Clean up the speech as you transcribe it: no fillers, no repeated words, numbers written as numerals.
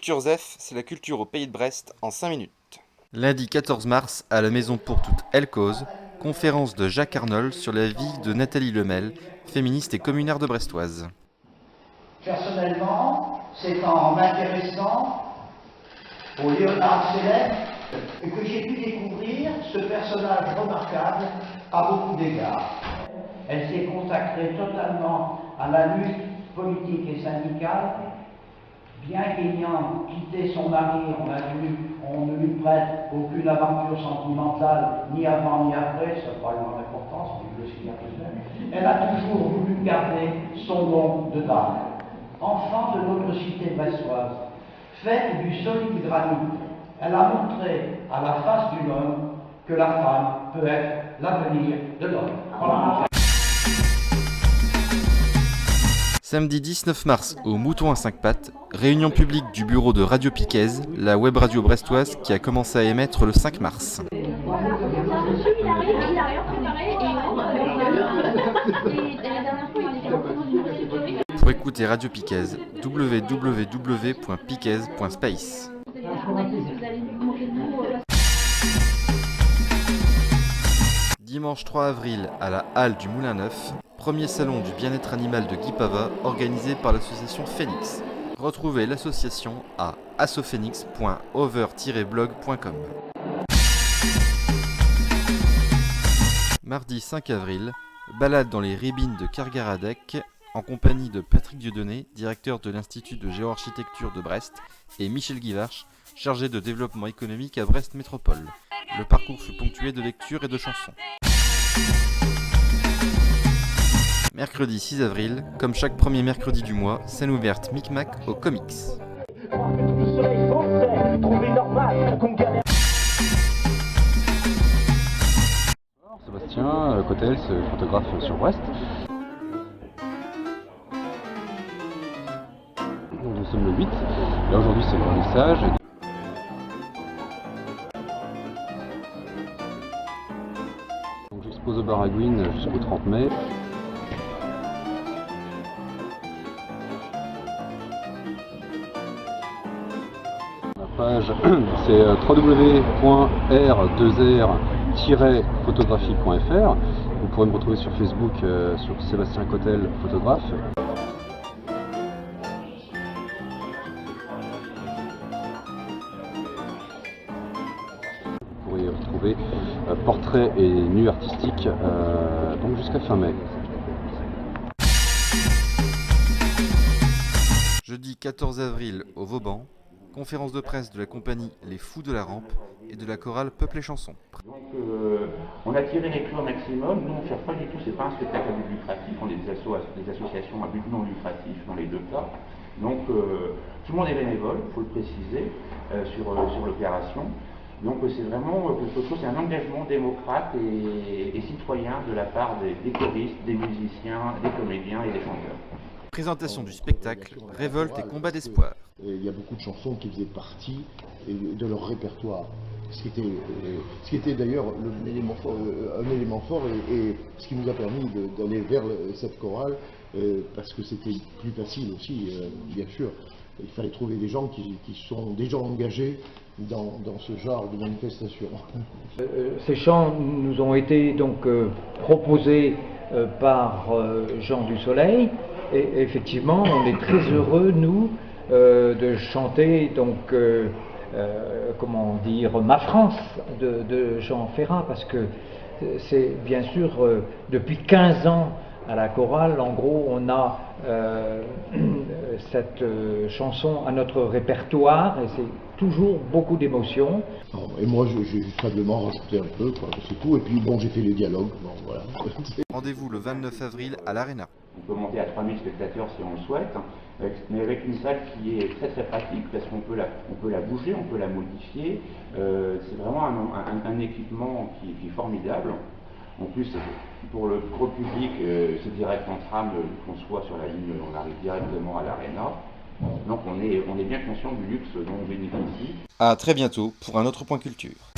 Culture ZEF, c'est la culture au pays de Brest en 5 minutes. Lundi 14 mars, à la Maison pour toutes elles causent, conférence de Jacques Arnold sur la vie de Nathalie Lemel, féministe et communarde de brestoise. Personnellement, c'est en m'intéressant au Léonard célèbre que j'ai pu découvrir ce personnage remarquable à beaucoup d'égards. Elle s'est consacrée totalement à la lutte politique et syndicale, bien qu'ayant quitté son mari, on ne lui prête aucune aventure sentimentale, ni avant ni après, ça n'a pas vraiment d'importance, mais le signe elle a toujours voulu garder son nom de dame. Enfant de notre cité brestoise, faite du solide granit, elle a montré à la face du homme que la femme peut être l'avenir de l'homme. Voilà. Samedi 19 mars, au Mouton à 5 pattes, réunion publique du bureau de Radio Piquez, la web radio brestoise qui a commencé à émettre le 5 mars. Pour écouter Radio Piquez, www.piquez.space. Dimanche 3 avril, à la Halle du Moulin Neuf, premier salon du bien-être animal de Guy Pava organisé par l'association Phoenix. Retrouvez l'association à assophoenix.over-blog.com. Mardi 5 avril, balade dans les ribines de Kergaradec en compagnie de Patrick Dieudonné, directeur de l'Institut de géoarchitecture de Brest, et Michel Guivarch, chargé de développement économique à Brest Métropole. Le parcours fut ponctué de lectures et de chansons. Mercredi 6 avril, comme chaque premier mercredi du mois, scène ouverte Micmac au Comics. Sébastien Cotel, photographe sur Brest. Nous sommes le 8, là aujourd'hui c'est le vernissage. Donc j'expose au Baragouin jusqu'au 30 mai. La page c'est www.r2r-photographie.fr. Vous pourrez me retrouver sur Facebook sur Sébastien Cotel, photographe. Vous pourrez retrouver portraits et nus artistiques donc jusqu'à fin mai. Jeudi 14 avril au Vauban, conférence de presse de la compagnie Les Fous de la Rampe et de la chorale Peuple et Chansons. Donc on a tiré les clous au maximum. Nous on ne cherche pas du tout, c'est pas un spectacle à but lucratif, on est des associations à but non lucratif dans les deux cas. Donc tout le monde est bénévole, il faut le préciser, sur l'opération. Donc c'est vraiment quelque chose, c'est un engagement démocrate et citoyen de la part des choristes, des musiciens, des comédiens et des chanteurs. Présentation du spectacle, révolte et combat d'espoir. Il y a beaucoup de chansons qui faisaient partie de leur répertoire, ce qui était d'ailleurs un élément fort et ce qui nous a permis d'aller vers cette chorale, parce que c'était plus facile aussi, bien sûr. Il fallait trouver des gens qui sont déjà engagés dans ce genre de manifestation. Ces chants nous ont été donc proposés par Jean du Soleil, et effectivement on est très heureux nous de chanter donc comment dire, Ma France de Jean Ferrat, parce que c'est bien sûr depuis 15 ans à la chorale, en gros on a cette chanson à notre répertoire et c'est toujours beaucoup d'émotions. Et moi j'ai simplement rajouté un peu, quoi, c'est tout, et puis bon j'ai fait les dialogues, bon, voilà. Rendez-vous le 29 avril à l'Arena. On peut monter à 3000 spectateurs si on le souhaite, mais avec une salle qui est très très pratique parce qu'on peut la bouger, on peut la modifier. C'est vraiment un équipement qui est formidable. En plus, pour le gros public, c'est direct en tram, qu'on soit sur la ligne, on arrive directement à l'Arena. Donc on est bien conscient du luxe dont on bénéficie. À très bientôt pour un autre point culture.